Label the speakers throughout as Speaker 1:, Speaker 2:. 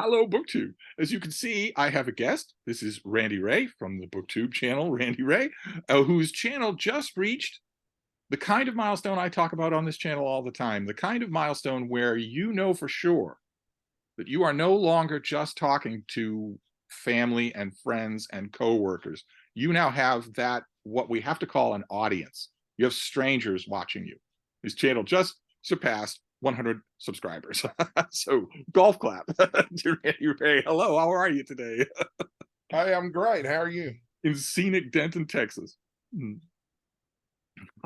Speaker 1: Hello, Booktube. As you can see, I have a guest. This is Randy Ray from the Booktube channel, Randy Ray, whose channel just reached the kind of milestone I talk about on this channel all the time, the kind of milestone where you know for sure that you are no longer just talking to family and friends and coworkers. You now have that, what we have to call an audience. You have strangers watching you. His channel just surpassed 100 subscribers. So golf clap to Randy Ray. Hello, how are you today?
Speaker 2: Hey, I'm great. How are you?
Speaker 1: In scenic Denton, Texas.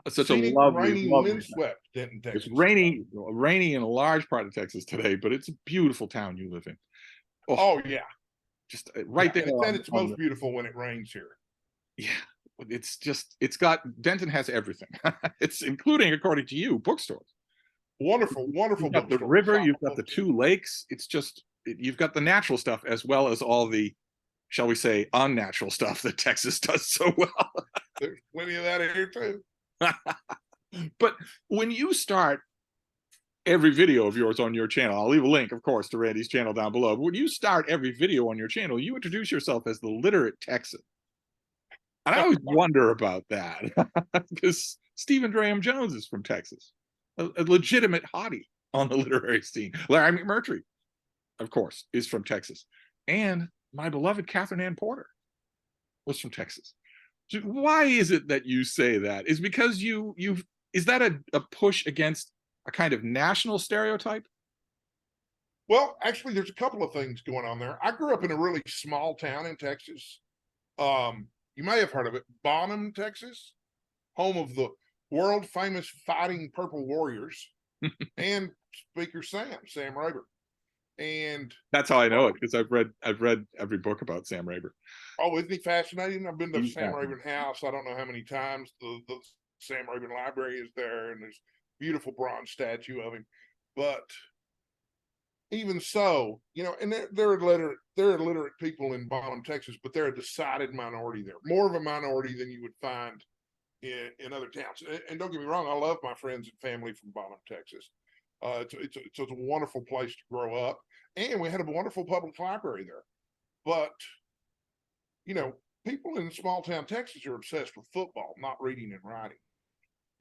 Speaker 1: Such a
Speaker 2: Scenic,
Speaker 1: lovely,
Speaker 2: rainy,
Speaker 1: lovely town.
Speaker 2: windswept Denton,
Speaker 1: It's
Speaker 2: Texas.
Speaker 1: rainy in a large part of Texas today, but it's a beautiful town you live in. Oh,
Speaker 2: Oh yeah,
Speaker 1: just
Speaker 2: yeah,
Speaker 1: right there
Speaker 2: and it's at its
Speaker 1: on
Speaker 2: most
Speaker 1: the,
Speaker 2: beautiful when it rains here.
Speaker 1: yeah. It's got Denton has everything. It's including, according to you, bookstores.
Speaker 2: Wonderful, wonderful
Speaker 1: You've got the
Speaker 2: bookstore.
Speaker 1: river, you've got the
Speaker 2: Book too.
Speaker 1: two lakes. It's just you've got the natural stuff as well as all the, shall we say, unnatural stuff that Texas does so well.
Speaker 2: There's plenty of that here too.
Speaker 1: But when you start every video of yours on your channel, I'll leave a link, of course, to Randy's channel down below. But when you start every video on your channel, you introduce yourself as the literate Texan. And I always wonder about that because Stephen Graham Jones is from Texas, a legitimate hottie on the literary scene. Larry McMurtry, of course, is from Texas. And my beloved Catherine Ann Porter was from Texas. So why is it that you say that? Is because is that a push against a kind of national stereotype?
Speaker 2: Well, actually, there's a couple of things going on there. I grew up in a really small town in Texas. You may have heard of it, Bonham, Texas, home of the world famous Fighting Purple Warriors and Speaker Sam Rayburn. And
Speaker 1: That's how I know it, because I've read every book about Sam Rayburn.
Speaker 2: oh, isn't he fascinating? I've been to
Speaker 1: He's
Speaker 2: Sam Rayburn house. I don't know how many times. The Sam Rayburn library is there, and there's a beautiful bronze statue of him. But even so, and they're illiterate people in Bonham, Texas, but they're a decided minority there, more of a minority than you would find in other towns. And don't get me wrong, I love my friends and family from Bonham, Texas. It's a wonderful place to grow up, and we had a wonderful public library there. But people in small town Texas are obsessed with football, not reading and writing.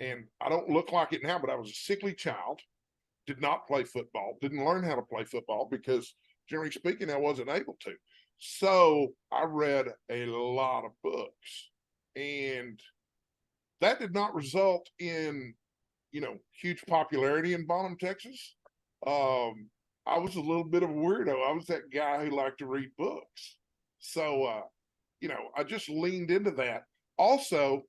Speaker 2: And I don't look like it now, but I was a sickly child, did not play football, didn't learn how to play football because, generally speaking, I wasn't able to. So I read a lot of books, and that did not result in, huge popularity in Bonham, Texas. I was a little bit of a weirdo. I was that guy who liked to read books. So, I just leaned into that. Also,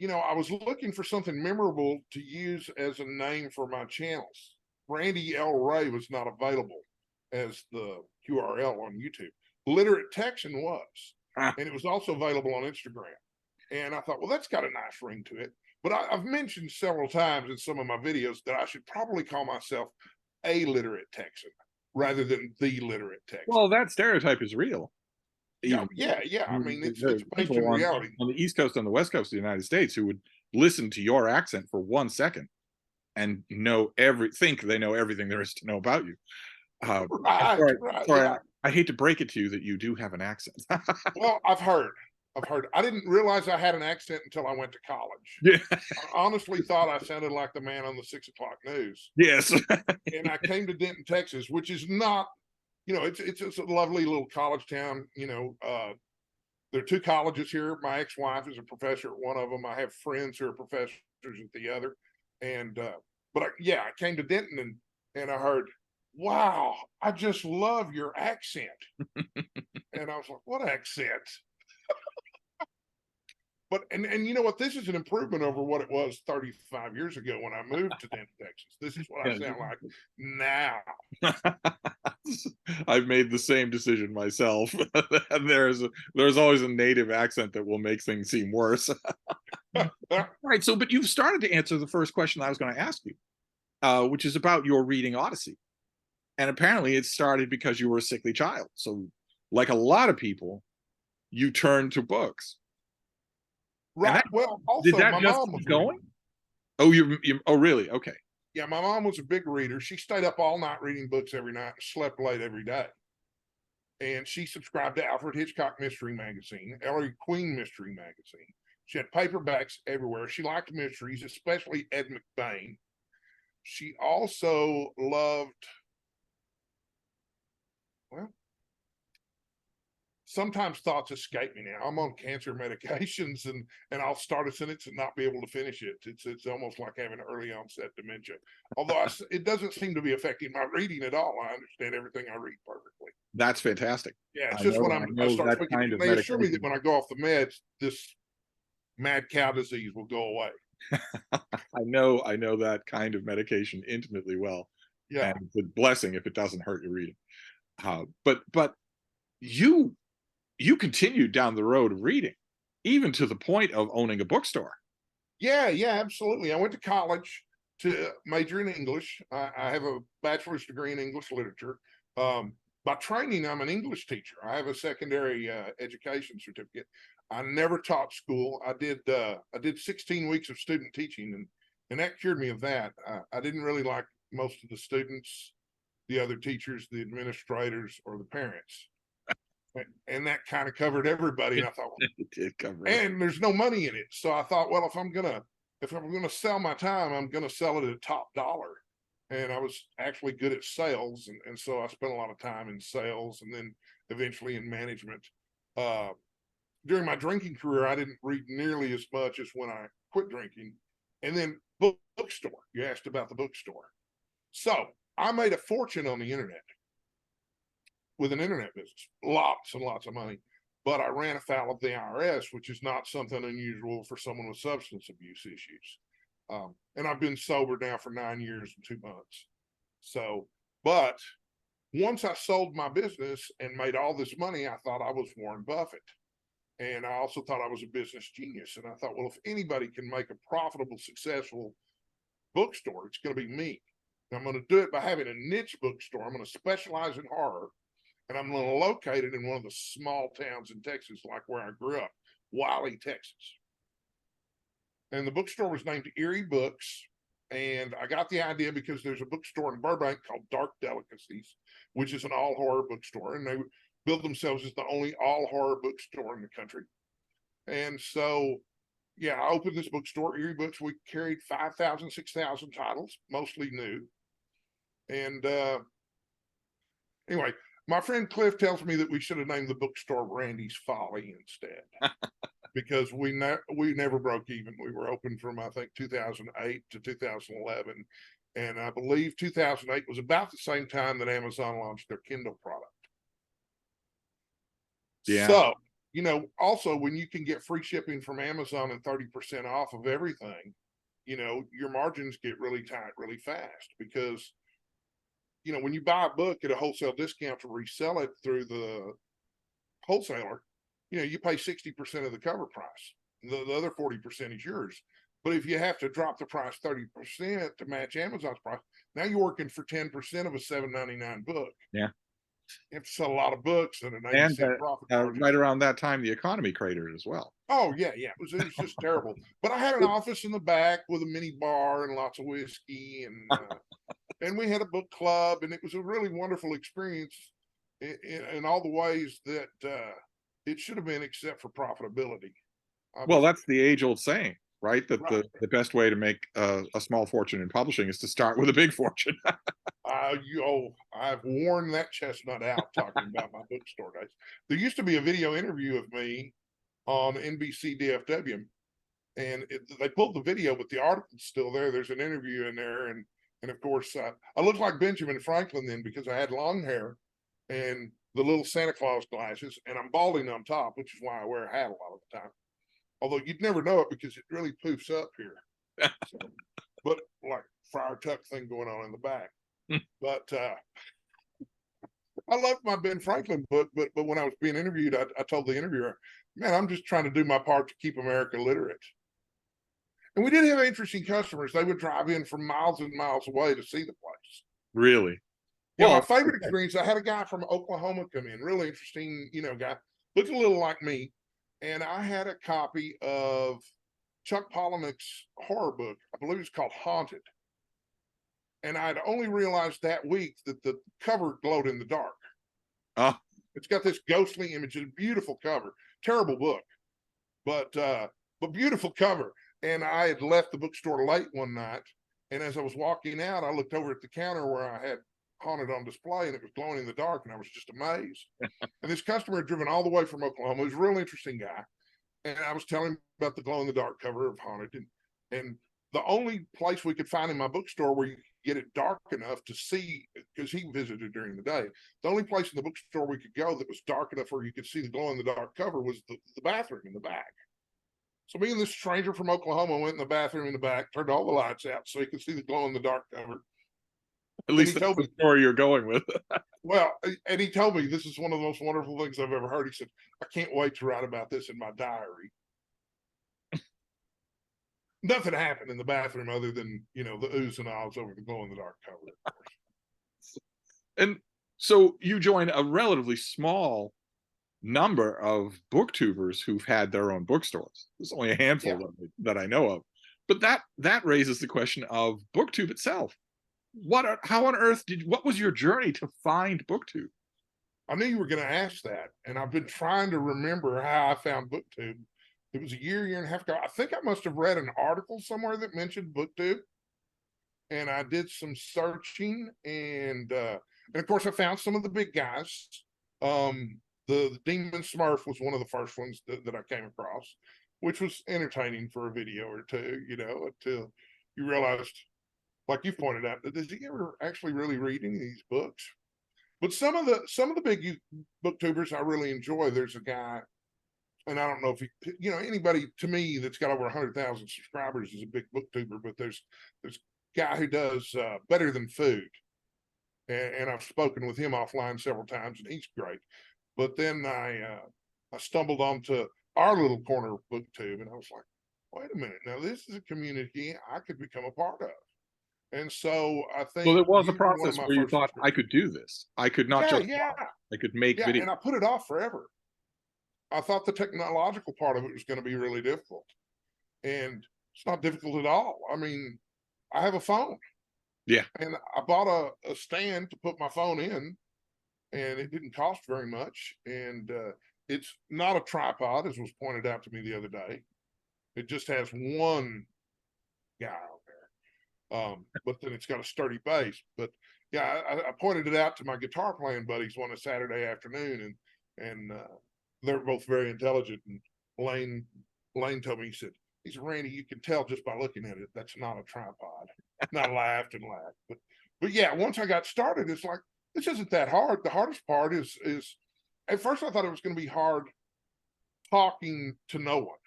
Speaker 2: I was looking for something memorable to use as a name for my channels. Randy L. Ray was not available as the URL on YouTube. Literate Texan was, and it was also available on Instagram. And I thought, well, that's got a nice ring to it. But I've mentioned several times in some of my videos that I should probably call myself a literate Texan rather than the literate Texan.
Speaker 1: Well, that stereotype is real.
Speaker 2: Yeah. I mean, it's based in
Speaker 1: people
Speaker 2: reality.
Speaker 1: on the East Coast and the West Coast of the United States who would listen to your accent for 1 second and think they know everything there is to know about you.
Speaker 2: Right.
Speaker 1: Yeah. I hate to break it to you that you do have an accent.
Speaker 2: Well, I've heard. I didn't realize I had an accent until I went to college.
Speaker 1: Yeah.
Speaker 2: I honestly thought I sounded like the man on the 6 o'clock news.
Speaker 1: Yes.
Speaker 2: And I came to Denton, Texas, which is not, it's a lovely little college town. There are 2 colleges here. My ex-wife is a professor at one of them. I have friends who are professors at the other. And but I came to Denton and I heard, wow, I just love your accent. And I was like, what accent? But and you know what? This is an improvement over what it was 35 years ago when I moved to Denton, Texas. This is what I sound like now.
Speaker 1: I've made the same decision myself. And there's always a native accent that will make things seem worse. Right. So, but you've started to answer the first question I was going to ask you, which is about your reading Odyssey. And apparently it started because you were a sickly child. So, like a lot of people, you turned to books.
Speaker 2: Right. Well, also
Speaker 1: did that
Speaker 2: my
Speaker 1: just
Speaker 2: mom was
Speaker 1: keep going? Oh, oh, really? Okay.
Speaker 2: Yeah, my mom was a big reader. She stayed up all night reading books every night and slept late every day. And she subscribed to Alfred Hitchcock Mystery Magazine, Ellery Queen Mystery Magazine. She had paperbacks everywhere. She liked mysteries, especially Ed McBain. She also loved, well, sometimes thoughts escape me now. I'm on cancer medications and I'll start a sentence and not be able to finish it. It's almost like having early onset dementia. Although it doesn't seem to be affecting my reading at all. I understand everything I read perfectly.
Speaker 1: That's fantastic.
Speaker 2: Yeah, it's just when
Speaker 1: I
Speaker 2: I
Speaker 1: know
Speaker 2: start
Speaker 1: that
Speaker 2: speaking,
Speaker 1: kind of
Speaker 2: they assure me that
Speaker 1: medication.
Speaker 2: when I go off the meds, this mad cow disease will go away.
Speaker 1: I know that kind of medication intimately well,
Speaker 2: Yeah.
Speaker 1: and it's a blessing if it doesn't hurt your reading. But you you continued down the road of reading, even to the point of owning a bookstore.
Speaker 2: Yeah, yeah, absolutely. I went to college to major in English. I have a bachelor's degree in English literature. By training, I'm an English teacher. I have a secondary education certificate. I never taught school. I did 16 weeks of student teaching, and that cured me of that. I didn't really like most of the students, the other teachers, the administrators, or the parents, and that kind of covered everybody. And I thought,
Speaker 1: It did cover it.
Speaker 2: and there's no money in it. So I thought, well, if I'm gonna sell my time, I'm gonna sell it at top dollar. And I was actually good at sales, and so I spent a lot of time in sales, and then eventually in management. Uh, During my drinking career, I didn't read nearly as much as when I quit drinking. And then bookstore. You asked about the bookstore. So I made a fortune on the internet with an internet business, lots and lots of money. But I ran afoul of the IRS, which is not something unusual for someone with substance abuse issues. And I've been sober now for 9 years and 2 months. So, but once I sold my business and made all this money, I thought I was Warren Buffett. And I also thought I was a business genius. And I thought, well, if anybody can make a profitable, successful bookstore, it's going to be me. And I'm going to do it by having a niche bookstore. I'm going to specialize in horror. And I'm going to locate it in one of the small towns in Texas, like where I grew up, Wiley, Texas. And the bookstore was named Erie Books. And I got the idea because there's a bookstore in Burbank called Dark Delicacies, which is an all horror bookstore. And they build themselves as the only all horror bookstore in the country. And so, yeah, I opened this bookstore, Erie Books. We carried 5,000, 6,000 titles, mostly new. And anyway, my friend Cliff tells me that we should have named the bookstore Randy's Folly instead, because we never broke even. We were open from, I think, 2008 to 2011, and I believe 2008 was about the same time that Amazon launched their Kindle product.
Speaker 1: Yeah.
Speaker 2: So, also when you can get free shipping from Amazon and 30% off of everything, your margins get really tight really fast, because when you buy a book at a wholesale discount to resell it through the wholesaler, you pay 60% of the cover price. The other 40% is yours. But if you have to drop the price 30% to match Amazon's price, now you're working for 10% of a $7.99 book.
Speaker 1: Yeah.
Speaker 2: You have to sell a lot of books and an 80
Speaker 1: And
Speaker 2: cent profit margin.
Speaker 1: right around that time, the economy cratered as well.
Speaker 2: Oh yeah, yeah. It was just terrible. But I had an office in the back with a mini bar and lots of whiskey, and we had a book club, and it was a really wonderful experience in all the ways that it should have been, except for profitability.
Speaker 1: Well, that's the age-old saying, right? That
Speaker 2: Right.
Speaker 1: the best way to make a small fortune in publishing is to start with a big fortune.
Speaker 2: I've worn that chestnut out talking about my bookstore days. There used to be a video interview of me on NBC DFW, and they pulled the video, but the article's still there. There's an interview in there, and of course, I looked like Benjamin Franklin then, because I had long hair and the little Santa Claus glasses, and I'm balding on top, which is why I wear a hat a lot of the time. Although you'd never know it because it really poofs up here. So, but like Friar Tuck thing going on in the back. But I loved my Ben Franklin book, but when I was being interviewed, I told the interviewer, man, I'm just trying to do my part to keep America literate. And we did have interesting customers. They would drive in from miles and miles away to see the place.
Speaker 1: Really?
Speaker 2: Yeah,
Speaker 1: Well,
Speaker 2: my favorite experience, I had a guy from Oklahoma come in, really interesting, guy, looked a little like me. And I had a copy of Chuck Palahniuk's horror book. I believe it's called Haunted. And I'd only realized that week that the cover glowed in the dark.
Speaker 1: Oh,
Speaker 2: It's got this ghostly image, a beautiful cover, terrible book, but beautiful cover. And I had left the bookstore late one night, and as I was walking out, I looked over at the counter where I had Haunted on display, and it was glowing in the dark, and I was just amazed. And this customer had driven all the way from Oklahoma. He was a real interesting guy, and I was telling him about the glow in the dark cover of Haunted, and the only place we could find in my bookstore where you could get it dark enough to see, because he visited during the day, the only place in the bookstore we could go that was dark enough where you could see the glow in the dark cover was the bathroom in the back. So me and this stranger from Oklahoma went in the bathroom in the back, turned all the lights out so he could see the glow in the dark cover.
Speaker 1: at least that's the story you're going with.
Speaker 2: Well, and he told me, this is one of the most wonderful things I've ever heard. He said, I can't wait to write about this in my diary. Nothing happened in the bathroom other than, the oohs and ahs over the glow in the dark cover, of course.
Speaker 1: And so you join a relatively small number of booktubers who've had their own bookstores. There's only a handful that I know of. But that raises the question of Booktube itself. How on earth what was your journey to find Booktube?
Speaker 2: I knew you were going to ask that, and I've been trying to remember how I found Booktube. It was a year and a half ago. I think I must have read an article somewhere that mentioned Booktube, and I did some searching, and of course I found some of the big guys. The Demon Smurf was one of the first ones that I came across, which was entertaining for a video or two, until you realized, like you pointed out, that does he ever actually really read any of these books? But some of the big booktubers I really enjoy. There's a guy, and I don't know if anybody to me that's got over 100,000 subscribers is a big booktuber, but there's a guy who does Better Than Food, and I've spoken with him offline several times, and he's great. But then I stumbled onto our little corner of Booktube, and I was like, wait a minute, now this is a community I could become a part of. And so I think,
Speaker 1: well, there was a process where you thought, I could do this. I could not just I could make videos.
Speaker 2: And I put it off forever. I thought the technological part of it was going to be really difficult, and it's not difficult at all. I mean, I have a phone.
Speaker 1: Yeah.
Speaker 2: And I bought a stand to put my phone in, and it didn't cost very much. And it's not a tripod, as was pointed out to me the other day. It just has one guy on there. But then it's got a sturdy base. But yeah, I pointed it out to my guitar playing buddies one Saturday afternoon, and they're both very intelligent. And Lane told me, he said, Randy, you can tell just by looking at it, that's not a tripod. And I laughed and laughed. But yeah, once I got started, it's like, this isn't that hard. The hardest part is at first I thought it was going to be hard talking to no one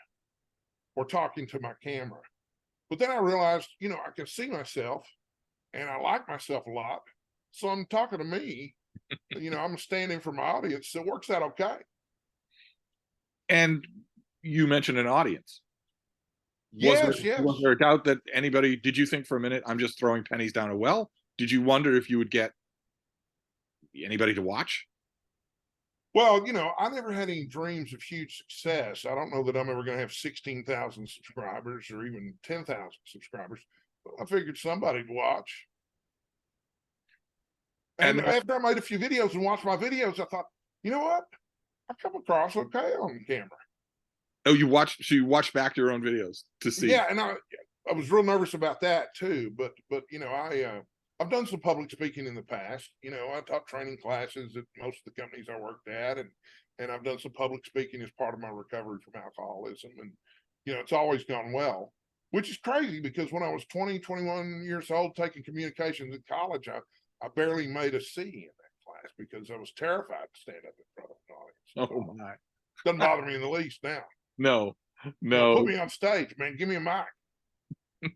Speaker 2: or talking to my camera. But then I realized, I can see myself and I like myself a lot. So I'm talking to me, I'm standing for my audience. So it works out okay.
Speaker 1: And you mentioned an audience.
Speaker 2: Yes.
Speaker 1: Was there a doubt that did you think for a minute, I'm just throwing pennies down a well? Did you wonder if you would get anybody to watch?
Speaker 2: Well, I never had any dreams of huge success. I don't know that I'm ever going to have 16,000 subscribers or even 10,000 subscribers. But I figured somebody'd watch. And after I made a few videos and watched my videos, I thought, you know what? I come across okay on camera.
Speaker 1: Oh, you watched back your own videos to see.
Speaker 2: Yeah, and I was real nervous about that too. But I've done some public speaking in the past. I taught training classes at most of the companies I worked at, and I've done some public speaking as part of my recovery from alcoholism. And it's always gone well, which is crazy because when I was 21 years old taking communications in college, I barely made a C in that class because I was terrified to stand up in front of an audience.
Speaker 1: Oh my!
Speaker 2: Doesn't bother me in the least now.
Speaker 1: No.
Speaker 2: Put me on stage, man. Give me a mic.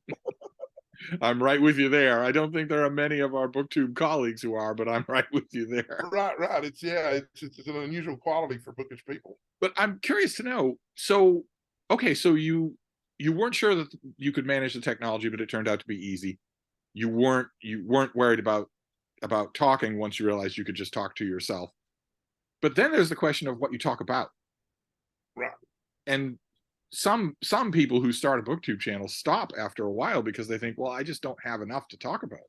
Speaker 1: I'm right with you there. I don't think there are many of our Booktube colleagues who are, but I'm right with you there.
Speaker 2: Right. It's an unusual quality for bookish people.
Speaker 1: But I'm curious to know. So, okay, so you weren't sure that you could manage the technology, but it turned out to be easy. You weren't worried about talking once you realized you could just talk to yourself. But then there's the question of what you talk about.
Speaker 2: Right.
Speaker 1: And some people who start a Booktube channel stop after a while because they think, well, I just don't have enough to talk about.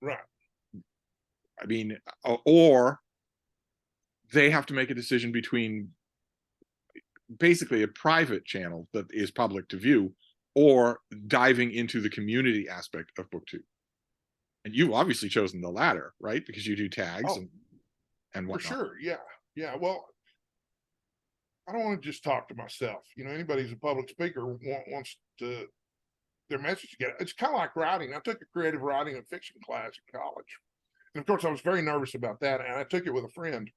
Speaker 2: Right.
Speaker 1: I mean, or they have to make a decision between basically a private channel that is public to view or diving into the community aspect of BookTube. And you've obviously chosen the latter, right? Because you do tags
Speaker 2: Oh,
Speaker 1: and
Speaker 2: for
Speaker 1: whatnot.
Speaker 2: sure. Yeah. Yeah. Well, I don't want to just talk to myself. Anybody who's a public speaker wants to their message to get it. It's kind of like writing. I took a creative writing and fiction class in college. And of course, I was very nervous about that. And I took it with a friend,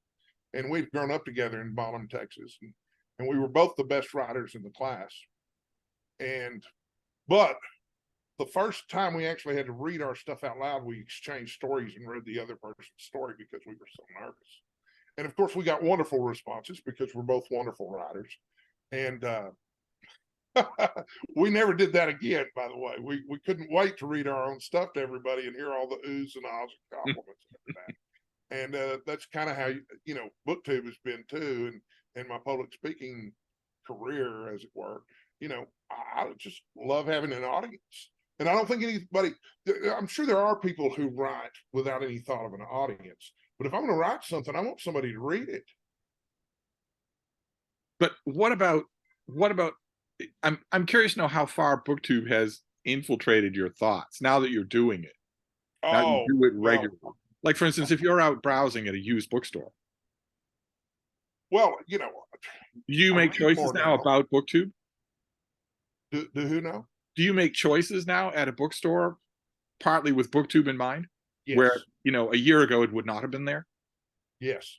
Speaker 2: and we'd grown up together in Ballum, Texas. And we were both the best writers in the class. But the first time we actually had to read our stuff out loud, we exchanged stories and read the other person's story because we were so nervous. And of course, we got wonderful responses because we're both wonderful writers. And we never did that again, by the way. We couldn't wait to read our own stuff to everybody and hear all the oohs and ahs and compliments and everything. And that's kind of how BookTube has been too, and my public speaking career, as it were. I just love having an audience, and I don't think anybody. I'm sure there are people who write without any thought of an audience, but if I'm going to write something, I want somebody to read it.
Speaker 1: But what about? I'm curious to know how far BookTube has infiltrated your thoughts now that you're doing it. Now you do it regularly.
Speaker 2: Well,
Speaker 1: Like, for instance, if you're out browsing at a used bookstore,
Speaker 2: well,
Speaker 1: do you make choices now about BookTube?
Speaker 2: Do who know?
Speaker 1: Do you make choices now at a bookstore partly with BookTube in mind?
Speaker 2: Yes.
Speaker 1: Where, a year ago it would not have been there?
Speaker 2: Yes,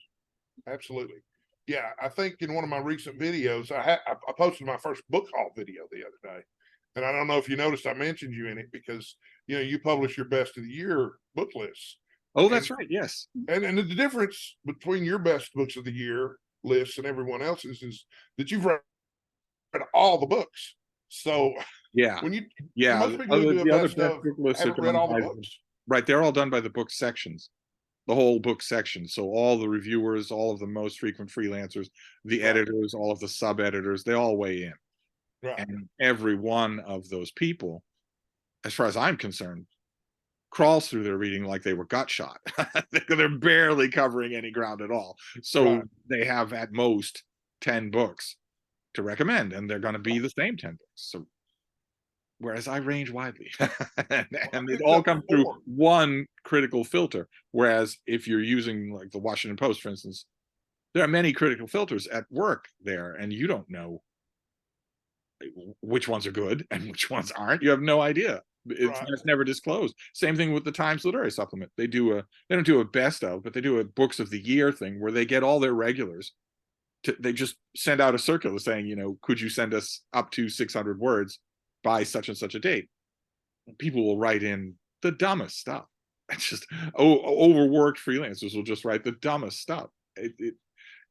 Speaker 2: absolutely. Yeah, I think in one of my recent videos, I posted my first book haul video the other day. And I don't know if you noticed I mentioned you in it because, you publish your best of the year book lists.
Speaker 1: Oh, that's right. Yes.
Speaker 2: And the difference between your best books of the year lists and everyone else's is that you've read all the books. So
Speaker 1: yeah,
Speaker 2: most people who do a best of
Speaker 1: book lists
Speaker 2: haven't read all the books.
Speaker 1: Right, they're all done by the book sections, the whole book section. So all the reviewers, all of the most frequent freelancers, the editors, all of the sub editors, they all weigh in.
Speaker 2: Right.
Speaker 1: And every one of those people, as far as I'm concerned, crawls through their reading like they were gut shot. They're barely covering any ground at all. So they have at most 10 books to recommend, and they're going to be the same 10 books. So whereas I range widely and it all comes through one critical filter. Whereas if you're using like the Washington Post, for instance, there are many critical filters at work there, and you don't know which ones are good and which ones aren't. You have no idea. It's never disclosed. Same thing with the Times Literary Supplement. They don't do a best of, but they do a books of the year thing where they get all their regulars. They just send out a circular saying, could you send us up to 600 words by such and such a date? People will write in the dumbest stuff. It's just overworked freelancers will just write the dumbest stuff.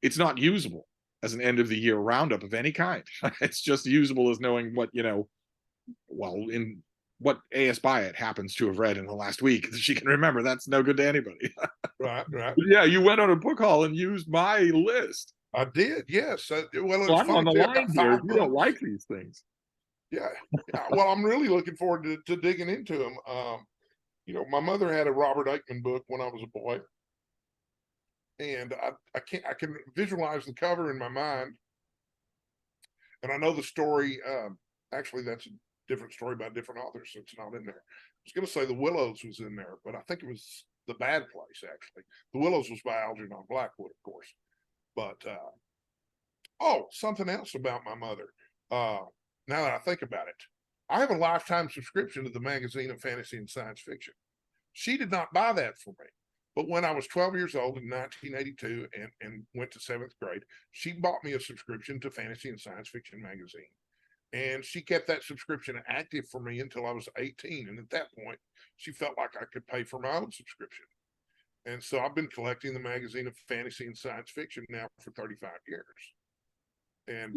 Speaker 1: It's not usable as an end of the year roundup of any kind. It's just usable as knowing what, in what A.S. Byatt happens to have read in the last week. She can remember. That's no good to anybody.
Speaker 2: Right.
Speaker 1: Yeah, you went on a book haul and used my list.
Speaker 2: I did, yes. Well,
Speaker 1: I'm on the line here. You don't like these things.
Speaker 2: Yeah. Well, I'm really looking forward to digging into them. My mother had a Robert Aikman book when I was a boy, and I can visualize the cover in my mind, and I know the story. Actually, that's a different story by different authors, so it's not in there. I was going to say The Willows was in there, but I think it was The Bad Place. Actually, The Willows was by Algernon Blackwood, of course. But something else about my mother. Now that I think about it, I have a lifetime subscription to the magazine of fantasy and science fiction. She did not buy that for me. But when I was 12 years old in 1982 and went to 7th grade, she bought me a subscription to Fantasy and Science Fiction magazine. And she kept that subscription active for me until I was 18. And at that point, she felt like I could pay for my own subscription. And so I've been collecting the magazine of fantasy and science fiction now for 35 years. And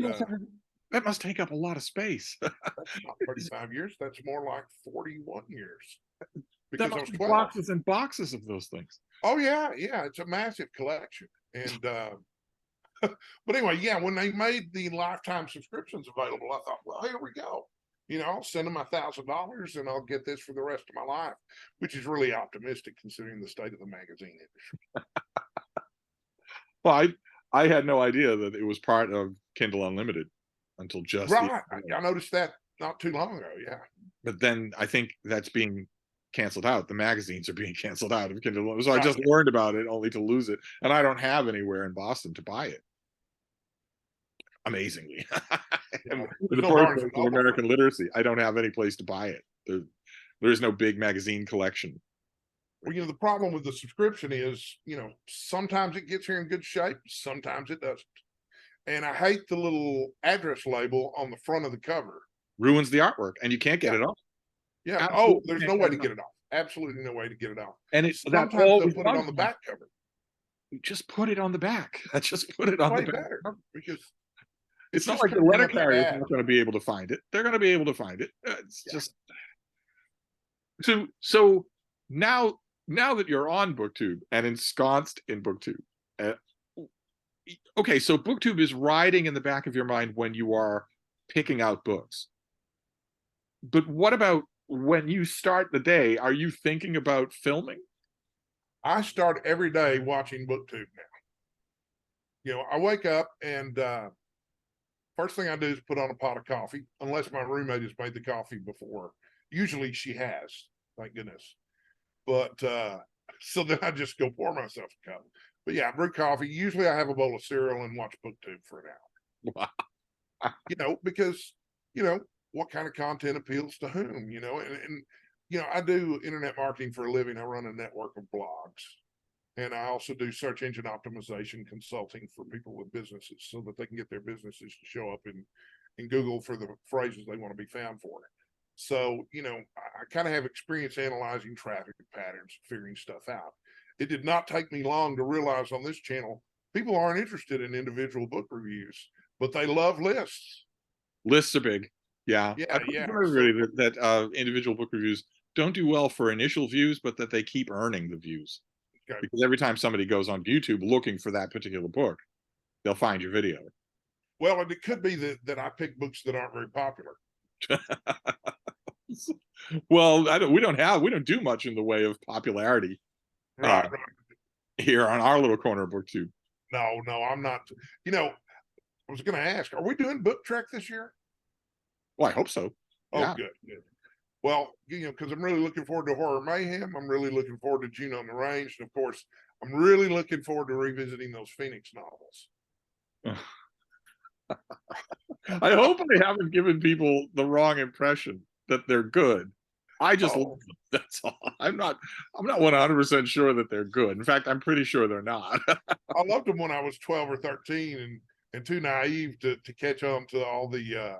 Speaker 1: that must take up a lot of space.
Speaker 2: That's not 35 years. That's more like 41 years.
Speaker 1: Because that must be boxes and boxes of those things.
Speaker 2: Oh, yeah. Yeah. It's a massive collection. And, but anyway, yeah, when they made the lifetime subscriptions available, I thought, well, here we go. I'll send them $1,000 and I'll get this for the rest of my life, which is really optimistic considering the state of the magazine industry.
Speaker 1: Well, I had no idea that it was part of Kindle Unlimited until just
Speaker 2: Right. I noticed that not too long ago. Yeah.
Speaker 1: but then I think that's being canceled out. The magazines are being canceled out of Kindle Unlimited. So I
Speaker 2: Right.
Speaker 1: just learned about it only to lose it. And I don't have anywhere in Boston to buy it. Amazingly.
Speaker 2: Yeah.
Speaker 1: The
Speaker 2: There's no Barnes and
Speaker 1: birthplace of
Speaker 2: Noble.
Speaker 1: American literacy. I don't have any place to buy it. There's no big magazine collection.
Speaker 2: Well, the problem with the subscription is, sometimes it gets here in good shape, sometimes it doesn't. And I hate the little address label on the front of the cover.
Speaker 1: Ruins the artwork, and you can't get
Speaker 2: Yeah.
Speaker 1: it off.
Speaker 2: Yeah.
Speaker 1: Absolutely
Speaker 2: There's
Speaker 1: can't
Speaker 2: no way
Speaker 1: get
Speaker 2: to
Speaker 1: it
Speaker 2: get it off. Absolutely no way to get it off.
Speaker 1: And that
Speaker 2: Sometimes they'll
Speaker 1: always
Speaker 2: put it on the
Speaker 1: bugs me.
Speaker 2: back cover.
Speaker 1: Just put it on the back. Just put it on
Speaker 2: Way
Speaker 1: the back.
Speaker 2: better because
Speaker 1: It's not
Speaker 2: just
Speaker 1: like the
Speaker 2: covering
Speaker 1: letter
Speaker 2: up the
Speaker 1: carrier is
Speaker 2: ad.
Speaker 1: not going to be able to find it. They're going to be able to find it. It's just so now that you're on Booktube and ensconced in Booktube, uh, okay, so Booktube is riding in the back of your mind when you are picking out books. But what about when you start the day? Are you thinking about filming?
Speaker 2: I start every day watching Booktube now. I wake up and first thing I do is put on a pot of coffee, unless my roommate has made the coffee before. Usually she has, thank goodness. But so then I just go pour myself a cup. But yeah, I brew coffee. Usually I have a bowl of cereal and watch Booktube for an hour.
Speaker 1: Wow.
Speaker 2: Because what kind of content appeals to whom, and I do internet marketing for a living. I run a network of blogs. And I also do search engine optimization consulting for people with businesses so that they can get their businesses to show up in Google for the phrases they want to be found for. So, I kind of have experience analyzing traffic patterns, figuring stuff out. It did not take me long to realize on this channel, people aren't interested in individual book reviews, but they love lists.
Speaker 1: Lists are big. Yeah.
Speaker 2: Yeah,
Speaker 1: I've heard
Speaker 2: yeah.
Speaker 1: from everybody that individual book reviews don't do well for initial views, but that they keep earning the views.
Speaker 2: Okay.
Speaker 1: Because every time somebody goes on YouTube looking for that particular book, they'll find your video.
Speaker 2: Well, and it could be that I pick books that aren't very popular.
Speaker 1: Well, we don't do much in the way of popularity
Speaker 2: Right.
Speaker 1: here on our little corner of Booktube.
Speaker 2: No, I'm not. I was going to ask, are we doing Book Trek this year?
Speaker 1: Well, I hope so.
Speaker 2: Oh,
Speaker 1: Yeah.
Speaker 2: good. Well, because I'm really looking forward to Horror Mayhem. I'm really looking forward to June on the Range. And of course, I'm really looking forward to revisiting those Phoenix novels.
Speaker 1: I hope I haven't given people the wrong impression that they're good. I just love them. That's all. I'm not 100% sure that they're good. In fact, I'm pretty sure they're not.
Speaker 2: I loved them when I was 12 or 13 and too naive to catch on to all the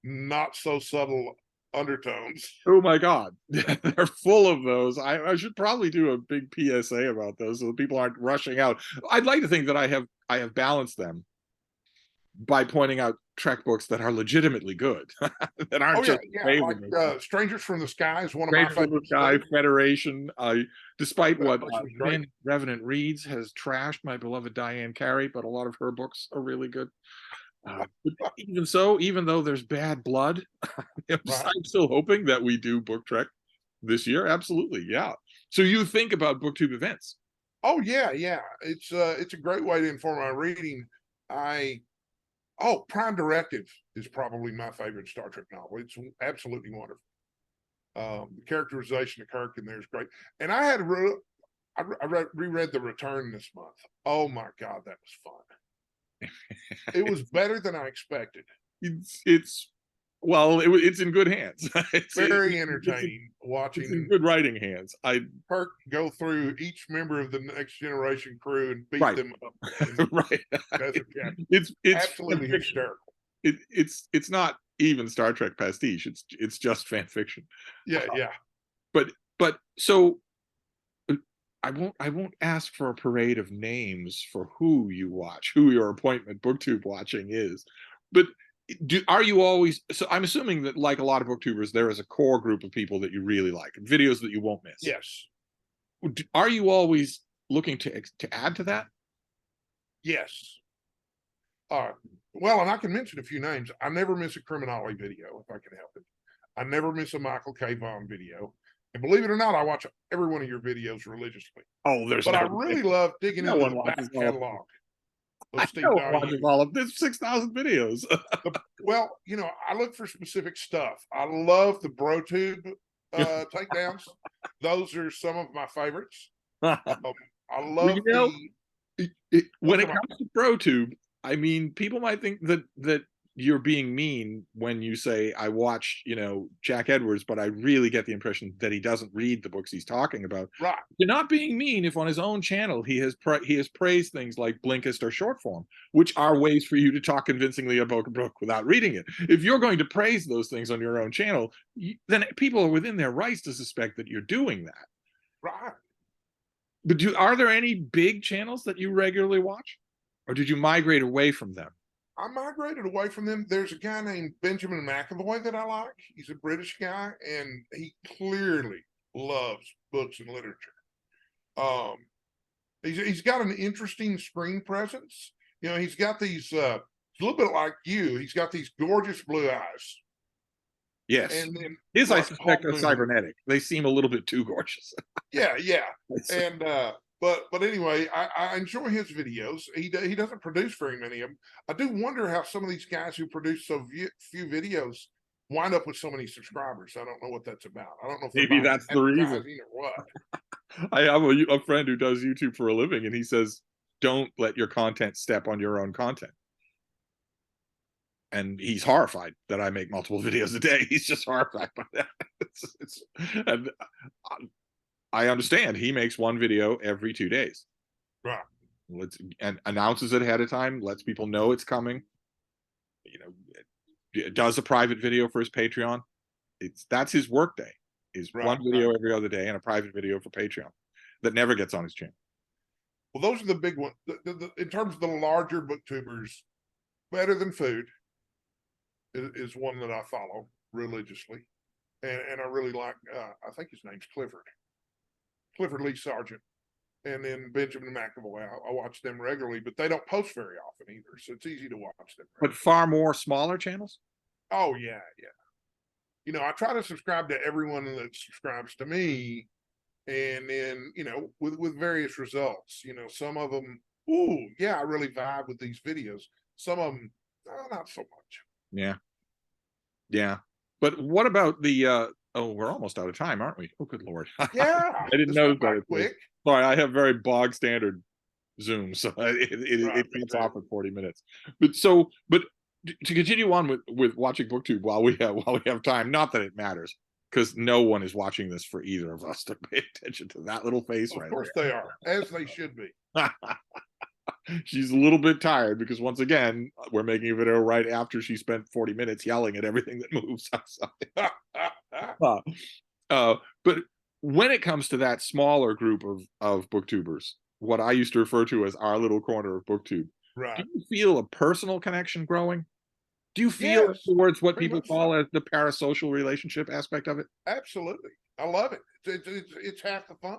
Speaker 2: not so subtle undertones.
Speaker 1: Oh my God. They're full of those. I should probably do a big PSA about those so that people aren't rushing out. I'd like to think that I have balanced them by pointing out Trek books that are legitimately good, that aren't just
Speaker 2: like Strangers from the Sky is one of my favorites.
Speaker 1: Sky, Federation. Despite
Speaker 2: That
Speaker 1: what
Speaker 2: was great.
Speaker 1: Revenant Reads has trashed my beloved Diane Carey, but a lot of her books are really good. But even so, even though there's bad blood, I'm still hoping that we do Book Trek this year. Absolutely, yeah. So you think about Booktube events?
Speaker 2: Oh yeah. It's a great way to inform my reading. Prime Directive is probably my favorite Star Trek novel. It's absolutely wonderful. The characterization of Kirk in there is great. And I reread The Return this month. Oh my God, that was fun. It was better than I expected.
Speaker 1: It's in good hands.
Speaker 2: It's very entertaining watching.
Speaker 1: It's in good writing hands.
Speaker 2: Kirk go through each member of the Next Generation crew and beat them up.
Speaker 1: Right. It's
Speaker 2: absolutely hysterical.
Speaker 1: It's not even Star Trek pastiche. It's just fan fiction.
Speaker 2: Yeah.
Speaker 1: But so I won't ask for a parade of names for who you watch, who your appointment Booktube watching is. But are you always, so I'm assuming that like a lot of booktubers, there is a core group of people that you really like, videos that you won't miss.
Speaker 2: Yes.
Speaker 1: Are you always looking to add to that?
Speaker 2: Yes. Well, and I can mention a few names. I never miss a Criminale video if I can help it. I never miss a Michael K. Vaughn video. And believe it or not, I watch every one of your videos religiously.
Speaker 1: Oh, there's
Speaker 2: But I
Speaker 1: no
Speaker 2: really love digging
Speaker 1: no
Speaker 2: into
Speaker 1: one
Speaker 2: the back
Speaker 1: watches all of them.
Speaker 2: catalog
Speaker 1: I
Speaker 2: of Steve
Speaker 1: know one
Speaker 2: Dahue.
Speaker 1: watches all of this 6,000 videos.
Speaker 2: Well, you know, I look for specific stuff. I love the BroTube takedowns. Those are some of my favorites. I love
Speaker 1: You know, when
Speaker 2: those
Speaker 1: it
Speaker 2: are
Speaker 1: comes to ProTube, I mean, people might think that you're being mean when you say I watch, you know, Jack Edwards, but I really get the impression that he doesn't read the books he's talking about.
Speaker 2: right.
Speaker 1: You're not being mean if on his own channel he has praised things like Blinkist or short form, which are ways for you to talk convincingly about a book without reading it. If you're going to praise those things on your own channel, then people are within their rights to suspect that you're doing that.
Speaker 2: Right.
Speaker 1: But are there any big channels that you regularly watch, or did you migrate away from them?
Speaker 2: I migrated away from them. There's a guy named Benjamin McAvoy that I like. He's a British guy, and he clearly loves books and literature. Um, he's got an interesting screen presence. You know, he's got these a little bit like you. He's got these gorgeous blue eyes.
Speaker 1: Yes,
Speaker 2: And then
Speaker 1: his I
Speaker 2: like
Speaker 1: suspect are cybernetic. They seem a little bit too gorgeous.
Speaker 2: yeah. And but anyway, I enjoy his videos. He doesn't produce very many of them. I do wonder how some of these guys who produce so few videos wind up with so many subscribers. I don't know what that's about. I don't know if
Speaker 1: Maybe that's the reason.
Speaker 2: or what.
Speaker 1: I have a friend who does YouTube for a living, and he says, "Don't let your content step on your own content." And he's horrified that I make multiple videos a day. He's just horrified by that. And I understand he makes one video every 2 days.
Speaker 2: Right.
Speaker 1: And announces it ahead of time, lets people know it's coming. You know, does a private video for his Patreon. That's his work day. Is one video every other day and a private video for Patreon that never gets on his channel.
Speaker 2: Well, those are the big ones. In terms of the larger booktubers, Better Than Food is one that I follow religiously, and I really like. I think his name's Clifford Lee Sargent, and then Benjamin McAvoy. I watch them regularly, but they don't post very often either, so it's easy to watch them.
Speaker 1: But far more smaller channels.
Speaker 2: Oh yeah. You know, I try to subscribe to everyone that subscribes to me, and then, you know, with various results. You know, some of them, ooh, yeah, I really vibe with these videos. Some of them, not so much.
Speaker 1: Yeah. But what about the oh, we're almost out of time, aren't we? Oh, good Lord.
Speaker 2: Yeah.
Speaker 1: I didn't know that.
Speaker 2: Quick.
Speaker 1: Sorry, I have very bog standard Zoom, so it cuts off at 40 minutes. But to continue on with watching Booktube while we have time, not that it matters, because no one is watching this for either of us to pay attention to that little face right there.
Speaker 2: Of course they are, as they should be.
Speaker 1: She's a little bit tired because once again, we're making a video right after she spent 40 minutes yelling at everything that moves outside. But when it comes to that smaller group of booktubers, what I used to refer to as our little corner of Booktube,
Speaker 2: Right.
Speaker 1: do you feel a personal connection growing? Do you feel towards what people call as the parasocial relationship aspect of it?
Speaker 2: Absolutely. I love it. It's half the fun.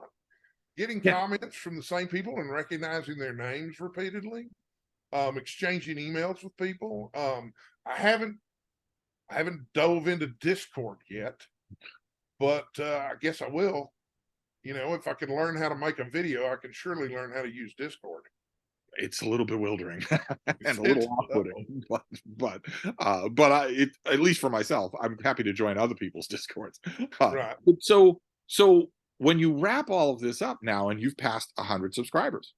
Speaker 2: Getting comments from the same people and recognizing their names repeatedly, exchanging emails with people. I haven't dove into Discord yet, but I guess I will. You know, if I can learn how to make a video, I can surely learn how to use Discord.
Speaker 1: It's a little bewildering and a little off-putting, but at least for myself, I'm happy to join other people's Discords.
Speaker 2: Right.
Speaker 1: So when you wrap all of this up now, and you've passed 100 subscribers,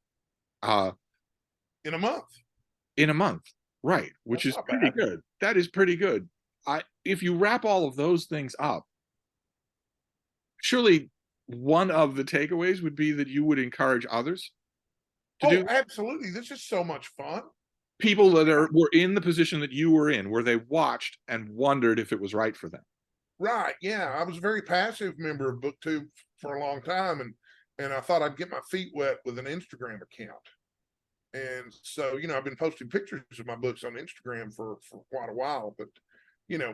Speaker 2: in a month.
Speaker 1: Right? Which is pretty good. That is pretty good. If you wrap all of those things up, surely one of the takeaways would be that you would encourage others.
Speaker 2: Absolutely. This is so much fun.
Speaker 1: People that were in the position that you were in, where they watched and wondered if it was right for them.
Speaker 2: Right. Yeah. I was a very passive member of Booktube for a long time, and I thought I'd get my feet wet with an Instagram account. And so, you know, I've been posting pictures of my books on Instagram for quite a while, but, you know,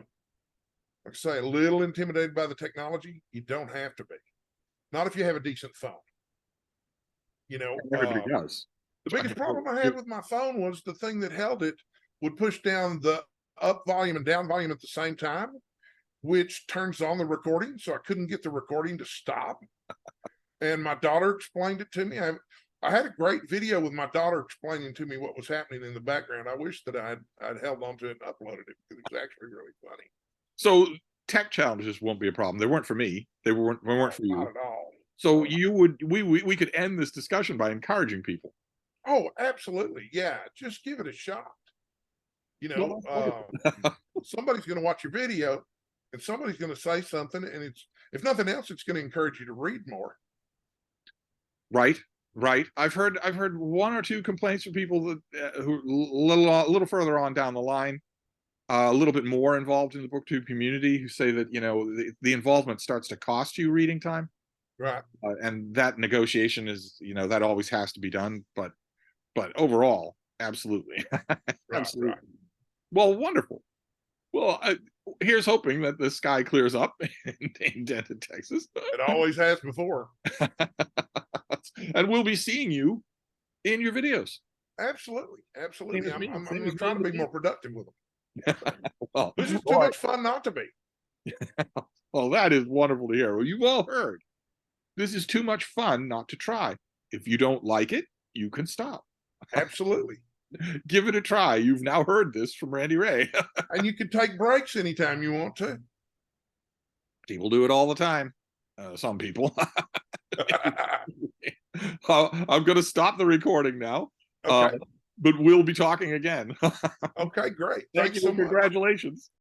Speaker 2: like I say, a little intimidated by the technology. You don't have to be. Not if you have a decent phone. You know,
Speaker 1: everybody does.
Speaker 2: The biggest problem I had with my phone was the thing that held it would push down the up volume and down volume at the same time, which turns on the recording. So I couldn't get the recording to stop. And my daughter explained it to me. I had a great video with my daughter explaining to me what was happening in the background. I wish that I'd held on to it and uploaded it because it was actually really funny.
Speaker 1: So tech challenges won't be a problem. They weren't for me. They weren't for you.
Speaker 2: Not at all.
Speaker 1: So we could end this discussion by encouraging people.
Speaker 2: Oh, absolutely. Yeah. Just give it a shot. You know, somebody's going to watch your video and somebody's going to say something, and it's, if nothing else, it's going to encourage you to read more.
Speaker 1: Right. I've heard one or two complaints from people that who a little further on down the line, a little bit more involved in the booktube community, who say that, you know, the involvement starts to cost you reading time.
Speaker 2: Right.
Speaker 1: And that negotiation is, you know, that always has to be done. But overall, absolutely. Absolutely. Right. Well, wonderful. Well, here's hoping that the sky clears up in Denton, Texas.
Speaker 2: It always has before.
Speaker 1: And we'll be seeing you in your videos.
Speaker 2: Absolutely. Absolutely. I'm
Speaker 1: trying
Speaker 2: to be more productive with them.
Speaker 1: Well,
Speaker 2: this is too much fun not to be.
Speaker 1: Well, that is wonderful to hear. Well, you've all heard. This is too much fun not to try. If you don't like it, you can stop.
Speaker 2: Absolutely.
Speaker 1: Give it a try. You've now heard this from Randy Ray.
Speaker 2: And you can take breaks anytime you want to.
Speaker 1: People do it all the time. Some people. I'm going to stop the recording now.
Speaker 2: Okay.
Speaker 1: But we'll be talking again.
Speaker 2: Okay, great.
Speaker 1: Thank you. Congratulations.